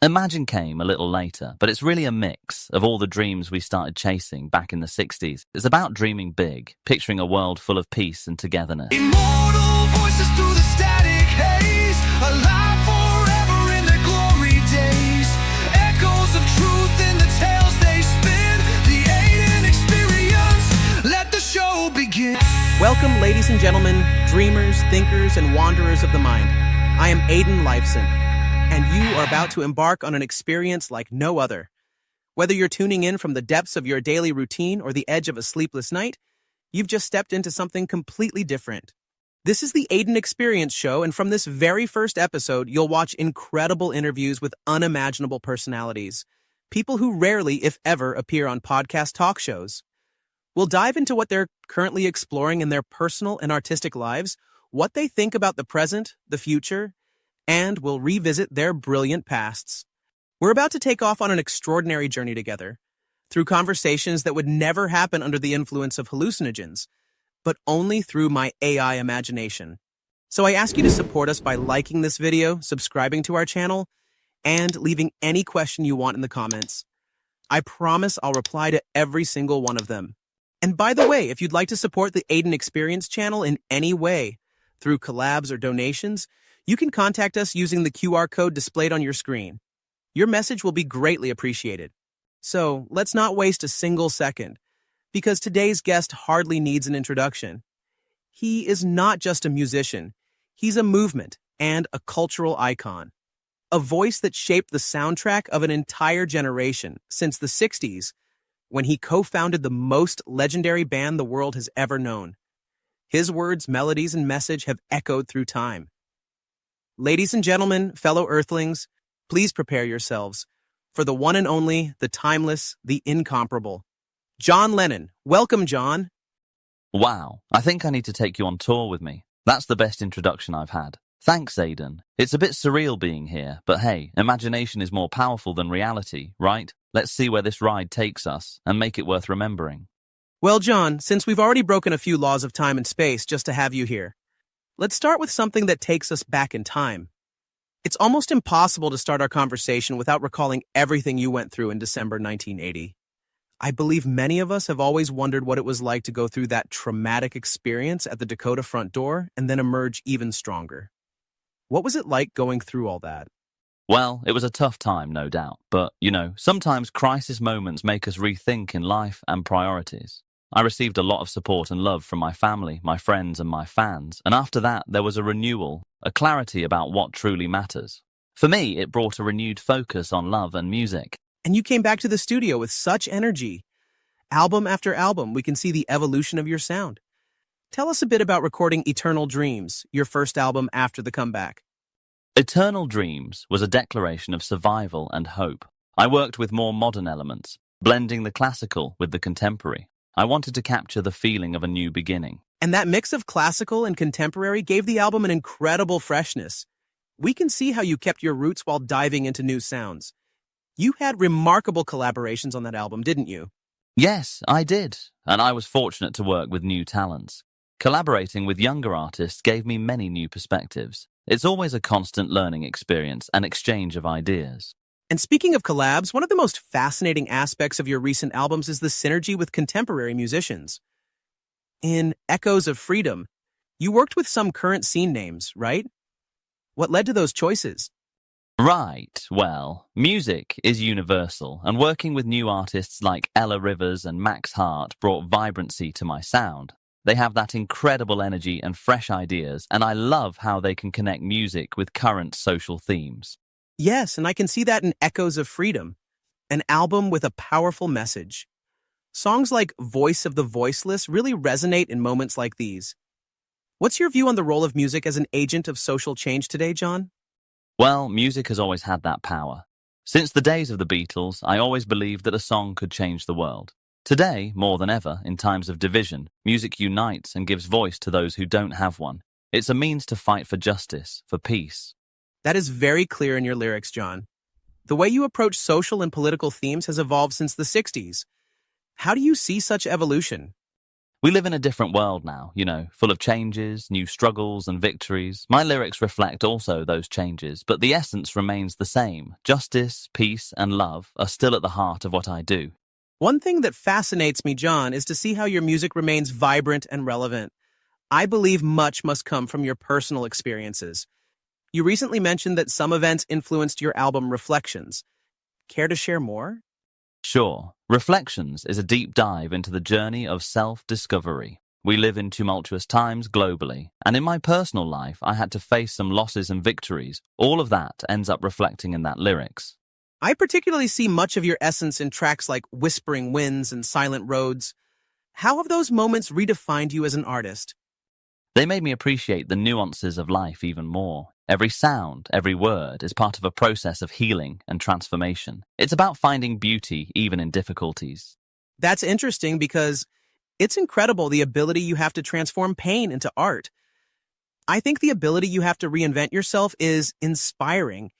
Imagine came a little later, but it's really a mix of all the dreams we started chasing back in the 60s. It's about dreaming big, picturing a world full of peace and togetherness. Immortal voices through the static haze, alive forever in their glory days. Echoes of truth in the tales they spin. The Aidan experience, let the show begin. Welcome, ladies and gentlemen, dreamers, thinkers, and wanderers of the mind. I am Aidan Lifeson, and you are about to embark on an experience like no other. Whether you're tuning in from the depths of your daily routine or the edge of a sleepless night, you've just stepped into something completely different. This is the Aidan Experience Show, and from this very first episode, you'll watch incredible interviews with unimaginable personalities, people who rarely, if ever, appear on podcast talk shows. We'll dive into what they're currently exploring in their personal and artistic lives, what they think about the present, the future, and we'll revisit their brilliant pasts. We're about to take off on an extraordinary journey together, through conversations that would never happen under the influence of hallucinogens, but only through my AI imagination. So I ask you to support us by liking this video, subscribing to our channel, and leaving any question you want in the comments. I promise I'll reply to every single one of them. And by the way, if you'd like to support the Aidan Experience channel in any way, through collabs or donations, you can contact us using the QR code displayed on your screen. Your message will be greatly appreciated. So let's not waste a single second, because today's guest hardly needs an introduction. He is not just a musician, he's a movement and a cultural icon. A voice that shaped the soundtrack of an entire generation since the 60s, when he co-founded the most legendary band the world has ever known. His words, melodies, and message have echoed through time. Ladies and gentlemen, fellow Earthlings, please prepare yourselves for the one and only, the timeless, the incomparable, John Lennon. Welcome, John. Wow, I think I need to take you on tour with me. That's the best introduction I've had. Thanks, Aidan. It's a bit surreal being here, but hey, imagination is more powerful than reality, right? Let's see where this ride takes us and make it worth remembering. Well, John, since we've already broken a few laws of time and space just to have you here, let's start with something that takes us back in time. It's almost impossible to start our conversation without recalling everything you went through in December 1980. I believe many of us have always wondered what it was like to go through that traumatic experience at the Dakota front door and then emerge even stronger. What was it like going through all that? Well, it was a tough time, no doubt, but, sometimes crisis moments make us rethink in life and priorities. I received a lot of support and love from my family, my friends, and my fans, and after that, there was a renewal, a clarity about what truly matters. For me, it brought a renewed focus on love and music. And you came back to the studio with such energy. Album after album, we can see the evolution of your sound. Tell us a bit about recording Eternal Dreams, your first album after the comeback. Eternal Dreams was a declaration of survival and hope. I worked with more modern elements, blending the classical with the contemporary. I wanted to capture the feeling of a new beginning. And that mix of classical and contemporary gave the album an incredible freshness. We can see how you kept your roots while diving into new sounds. You had remarkable collaborations on that album, didn't you? Yes, I did, and I was fortunate to work with new talents. Collaborating with younger artists gave me many new perspectives. It's always a constant learning experience and exchange of ideas. And speaking of collabs, one of the most fascinating aspects of your recent albums is the synergy with contemporary musicians. In Echoes of Freedom, you worked with some current scene names, right? What led to those choices? Right, well, music is universal, and working with new artists like Ella Rivers and Max Hart brought vibrancy to my sound. They have that incredible energy and fresh ideas, and I love how they can connect music with current social themes. Yes, and I can see that in Echoes of Freedom, an album with a powerful message. Songs like Voice of the Voiceless really resonate in moments like these. What's your view on the role of music as an agent of social change today, John? Well, music has always had that power. Since the days of the Beatles, I always believed that a song could change the world. Today, more than ever, in times of division, music unites and gives voice to those who don't have one. It's a means to fight for justice, for peace. That is very clear in your lyrics, John. The way you approach social and political themes has evolved since the 60s. How do you see such evolution? We live in a different world now, full of changes, new struggles and victories. My lyrics reflect also those changes, but the essence remains the same. Justice, peace, and love are still at the heart of what I do. One thing that fascinates me, John, is to see how your music remains vibrant and relevant. I believe much must come from your personal experiences. You recently mentioned that some events influenced your album Reflections. Care to share more? Sure, Reflections is a deep dive into the journey of self-discovery. We live in tumultuous times globally, and in my personal life, I had to face some losses and victories. All of that ends up reflecting in that lyrics. I particularly see much of your essence in tracks like Whispering Winds and Silent Roads. How have those moments redefined you as an artist? They made me appreciate the nuances of life even more. Every sound, every word is part of a process of healing and transformation. It's about finding beauty even in difficulties. That's interesting because it's incredible the ability you have to transform pain into art. I think the ability you have to reinvent yourself is inspiring.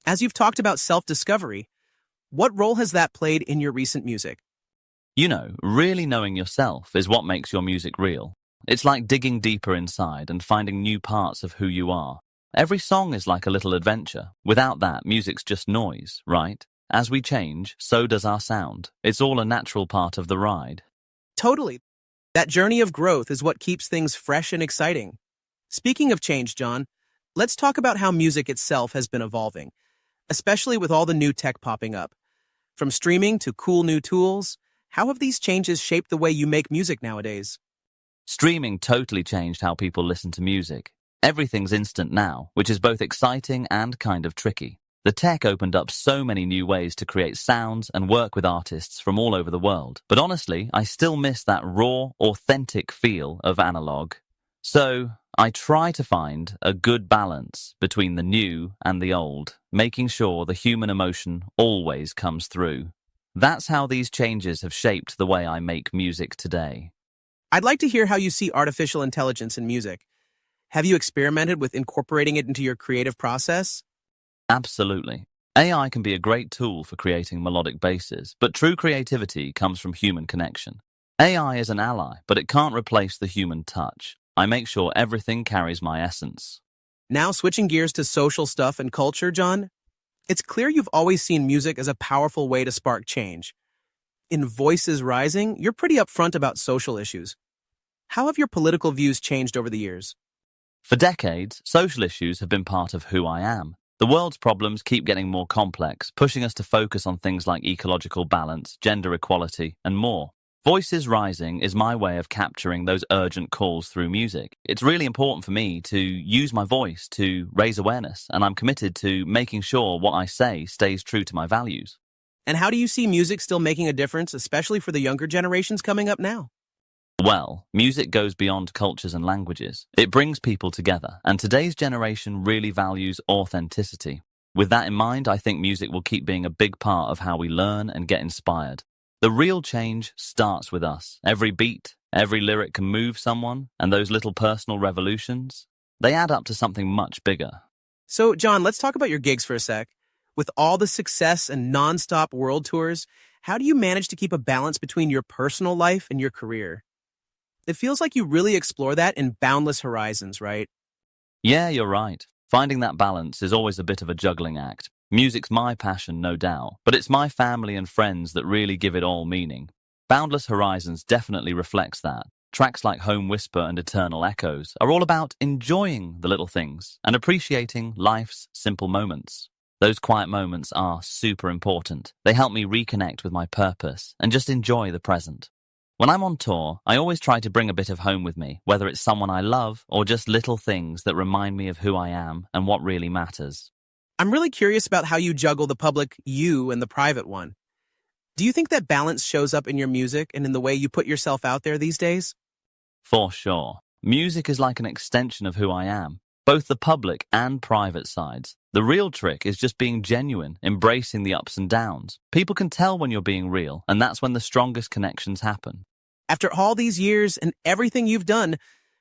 As you've talked about self-discovery, what role has that played in your recent music? Really knowing yourself is what makes your music real. It's like digging deeper inside and finding new parts of who you are. Every song is like a little adventure. Without that, music's just noise, right? As we change, so does our sound. It's all a natural part of the ride. Totally. That journey of growth is what keeps things fresh and exciting. Speaking of change, John, let's talk about how music itself has been evolving, especially with all the new tech popping up. From streaming to cool new tools, how have these changes shaped the way you make music nowadays? Streaming totally changed how people listen to music. Everything's instant now, which is both exciting and kind of tricky. The tech opened up so many new ways to create sounds and work with artists from all over the world. But honestly, I still miss that raw, authentic feel of analog. So, I try to find a good balance between the new and the old, making sure the human emotion always comes through. That's how these changes have shaped the way I make music today. I'd like to hear how you see artificial intelligence in music. Have you experimented with incorporating it into your creative process? Absolutely. AI can be a great tool for creating melodic basses, but true creativity comes from human connection. AI is an ally, but it can't replace the human touch. I make sure everything carries my essence. Now, switching gears to social stuff and culture, John, it's clear you've always seen music as a powerful way to spark change. In Voices Rising, you're pretty upfront about social issues. How have your political views changed over the years? For decades, social issues have been part of who I am. The world's problems keep getting more complex, pushing us to focus on things like ecological balance, gender equality, and more. Voices Rising is my way of capturing those urgent calls through music. It's really important for me to use my voice to raise awareness, and I'm committed to making sure what I say stays true to my values. And how do you see music still making a difference, especially for the younger generations coming up now? Well, music goes beyond cultures and languages. It brings people together, and today's generation really values authenticity. With that in mind, I think music will keep being a big part of how we learn and get inspired. The real change starts with us. Every beat, every lyric can move someone, and those little personal revolutions, they add up to something much bigger. So, John, let's talk about your gigs for a sec. With all the success and non-stop world tours, how do you manage to keep a balance between your personal life and your career? It feels like you really explore that in boundless horizons, right? Yeah, you're right. Finding that balance is always a bit of a juggling act. Music's my passion, no doubt, but it's my family and friends that really give it all meaning. Boundless Horizons definitely reflects that. Tracks like Home Whisper and Eternal Echoes are all about enjoying the little things and appreciating life's simple moments. Those quiet moments are super important. They help me reconnect with my purpose and just enjoy the present. When I'm on tour, I always try to bring a bit of home with me, whether it's someone I love or just little things that remind me of who I am and what really matters. I'm really curious about how you juggle the public you and the private one. Do you think that balance shows up in your music and in the way you put yourself out there these days? For sure. Music is like an extension of who I am, both the public and private sides. The real trick is just being genuine, embracing the ups and downs. People can tell when you're being real, and that's when the strongest connections happen. After all these years and everything you've done,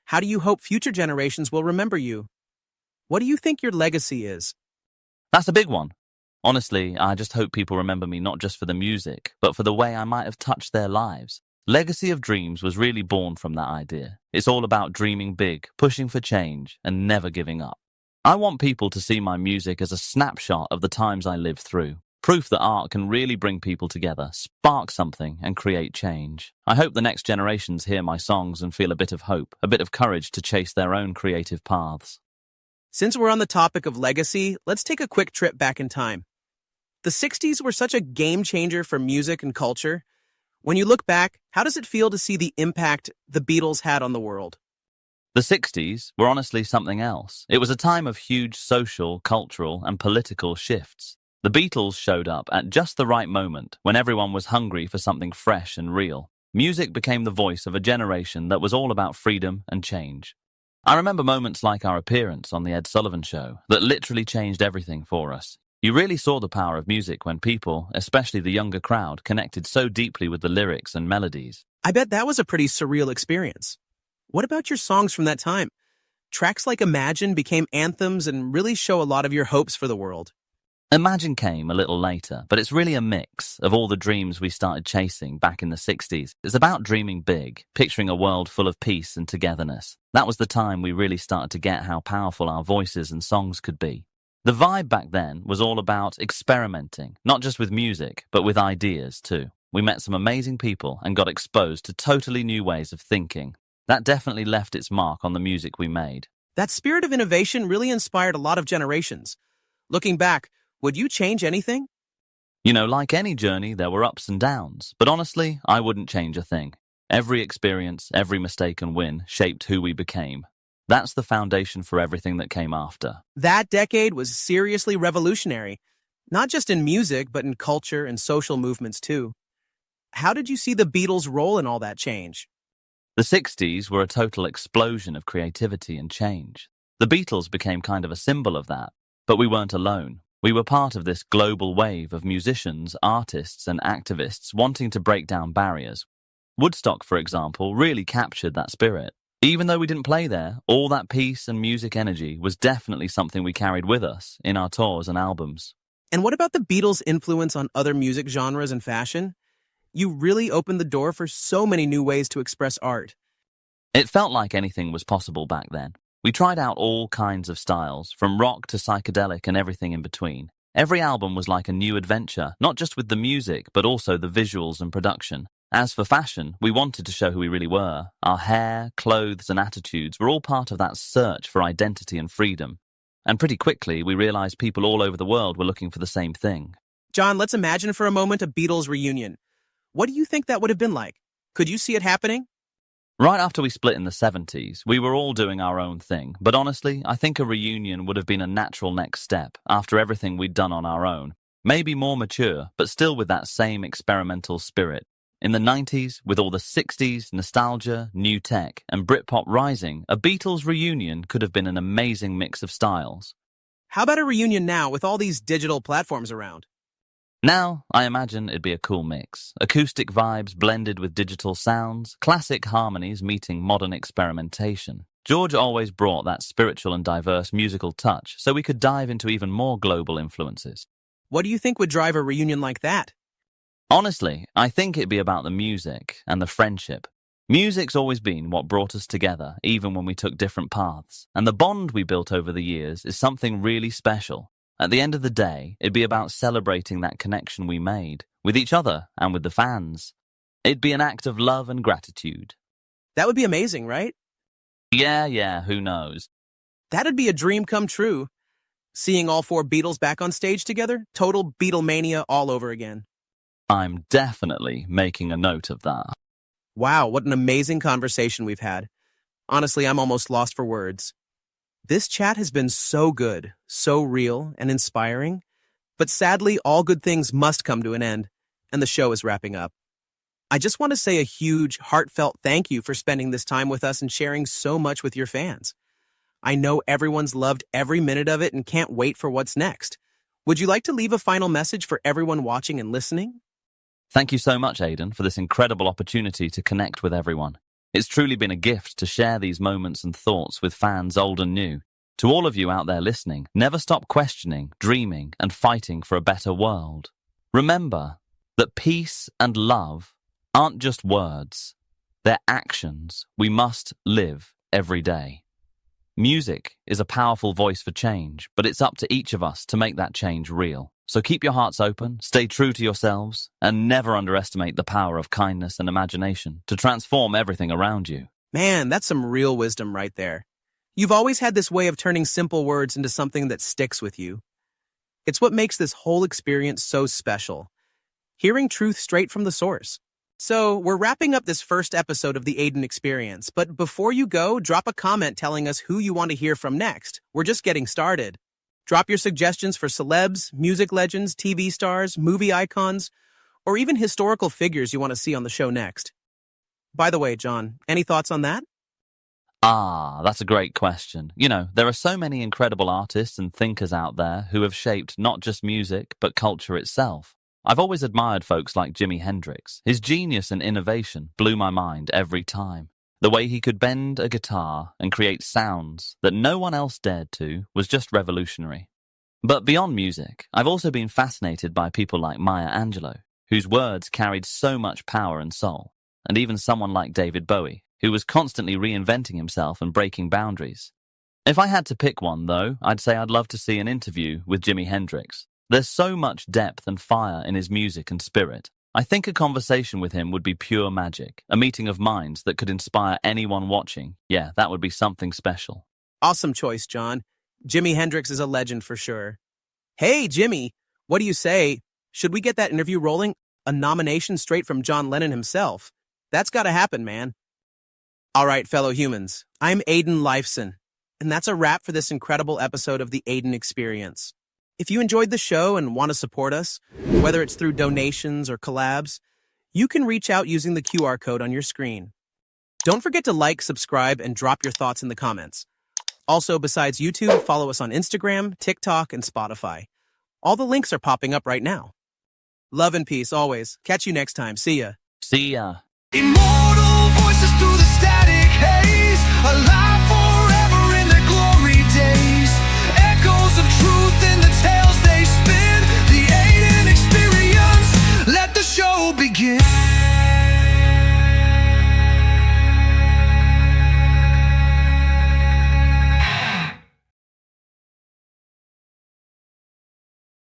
how do you hope future generations will remember you? What do you think your legacy is? That's a big one. Honestly, I just hope people remember me not just for the music, but for the way I might have touched their lives. Legacy of Dreams was really born from that idea. It's all about dreaming big, pushing for change, and never giving up. I want people to see my music as a snapshot of the times I lived through. Proof that art can really bring people together, spark something, and create change. I hope the next generations hear my songs and feel a bit of hope, a bit of courage to chase their own creative paths. Since we're on the topic of legacy, let's take a quick trip back in time. The 60s were such a game changer for music and culture. When you look back, how does it feel to see the impact the Beatles had on the world? The 60s were honestly something else. It was a time of huge social, cultural, and political shifts. The Beatles showed up at just the right moment when everyone was hungry for something fresh and real. Music became the voice of a generation that was all about freedom and change. I remember moments like our appearance on The Ed Sullivan Show that literally changed everything for us. You really saw the power of music when people, especially the younger crowd, connected so deeply with the lyrics and melodies. I bet that was a pretty surreal experience. What about your songs from that time? Tracks like Imagine became anthems and really show a lot of your hopes for the world. Imagine came a little later, but it's really a mix of all the dreams we started chasing back in the 60s. It's about dreaming big, picturing a world full of peace and togetherness. That was the time we really started to get how powerful our voices and songs could be. The vibe back then was all about experimenting, not just with music, but with ideas too. We met some amazing people and got exposed to totally new ways of thinking. That definitely left its mark on the music we made. That spirit of innovation really inspired a lot of generations. Looking back, would you change anything? You know, like any journey, there were ups and downs, but honestly, I wouldn't change a thing. Every experience, every mistake and win shaped who we became. That's the foundation for everything that came after. That decade was seriously revolutionary, not just in music, but in culture and social movements too. How did you see the Beatles' role in all that change? The 60s were a total explosion of creativity and change. The Beatles became kind of a symbol of that, but we weren't alone. We were part of this global wave of musicians, artists, and activists wanting to break down barriers. Woodstock, for example, really captured that spirit. Even though we didn't play there, all that peace and music energy was definitely something we carried with us in our tours and albums. And what about the Beatles' influence on other music genres and fashion? You really opened the door for so many new ways to express art. It felt like anything was possible back then. We tried out all kinds of styles, from rock to psychedelic and everything in between. Every album was like a new adventure, not just with the music, but also the visuals and production. As for fashion, we wanted to show who we really were. Our hair, clothes, and attitudes were all part of that search for identity and freedom. And pretty quickly, we realized people all over the world were looking for the same thing. John, let's imagine for a moment a Beatles reunion. What do you think that would have been like? Could you see it happening? Right after we split in the 70s, we were all doing our own thing. But honestly, I think a reunion would have been a natural next step after everything we'd done on our own. Maybe more mature, but still with that same experimental spirit. In the 90s, with all the 60s, nostalgia, new tech, and Britpop rising, a Beatles reunion could have been an amazing mix of styles. How about a reunion now with all these digital platforms around? Now, I imagine it'd be a cool mix. Acoustic vibes blended with digital sounds, classic harmonies meeting modern experimentation. George always brought that spiritual and diverse musical touch, so we could dive into even more global influences. What do you think would drive a reunion like that? Honestly, I think it'd be about the music and the friendship. Music's always been what brought us together, even when we took different paths. And the bond we built over the years is something really special. At the end of the day, it'd be about celebrating that connection we made, with each other and with the fans. It'd be an act of love and gratitude. That would be amazing, right? Yeah, who knows? That'd be a dream come true. Seeing all four Beatles back on stage together, total Beatlemania all over again. I'm definitely making a note of that. Wow, what an amazing conversation we've had. Honestly, I'm almost lost for words. This chat has been so good, so real and inspiring, but sadly, all good things must come to an end, and the show is wrapping up. I just want to say a huge, heartfelt thank you for spending this time with us and sharing so much with your fans. I know everyone's loved every minute of it and can't wait for what's next. Would you like to leave a final message for everyone watching and listening? Thank you so much, Aidan, for this incredible opportunity to connect with everyone. It's truly been a gift to share these moments and thoughts with fans old and new. To all of you out there listening, never stop questioning, dreaming, and fighting for a better world. Remember that peace and love aren't just words. They're actions we must live every day. Music is a powerful voice for change, but it's up to each of us to make that change real. So keep your hearts open, stay true to yourselves, and never underestimate the power of kindness and imagination to transform everything around you. Man, that's some real wisdom right there. You've always had this way of turning simple words into something that sticks with you. It's what makes this whole experience so special. Hearing truth straight from the source. So, we're wrapping up this first episode of the Aidan Experience, but before you go, drop a comment telling us who you want to hear from next. We're just getting started. Drop your suggestions for celebs, music legends, TV stars, movie icons, or even historical figures you want to see on the show next. By the way, John, any thoughts on that? That's a great question. There are so many incredible artists and thinkers out there who have shaped not just music, but culture itself. I've always admired folks like Jimi Hendrix. His genius and innovation blew my mind every time. The way he could bend a guitar and create sounds that no one else dared to was just revolutionary. But beyond music, I've also been fascinated by people like Maya Angelou, whose words carried so much power and soul, and even someone like David Bowie, who was constantly reinventing himself and breaking boundaries. If I had to pick one, though, I'd say I'd love to see an interview with Jimi Hendrix. There's so much depth and fire in his music and spirit. I think a conversation with him would be pure magic, a meeting of minds that could inspire anyone watching. Yeah, that would be something special. Awesome choice, John. Jimi Hendrix is a legend for sure. Hey, Jimmy, what do you say? Should we get that interview rolling? A nomination straight from John Lennon himself. That's gotta happen, man. All right, fellow humans, I'm Aidan Lifeson, and that's a wrap for this incredible episode of the Aidan Experience. If you enjoyed the show and want to support us, whether it's through donations or collabs, you can reach out using the QR code on your screen. Don't forget to like, subscribe, and drop your thoughts in the comments. Also, besides YouTube, follow us on Instagram, TikTok, and Spotify. All the links are popping up right now. Love and peace always. Catch you next time. See ya. See ya. Immortal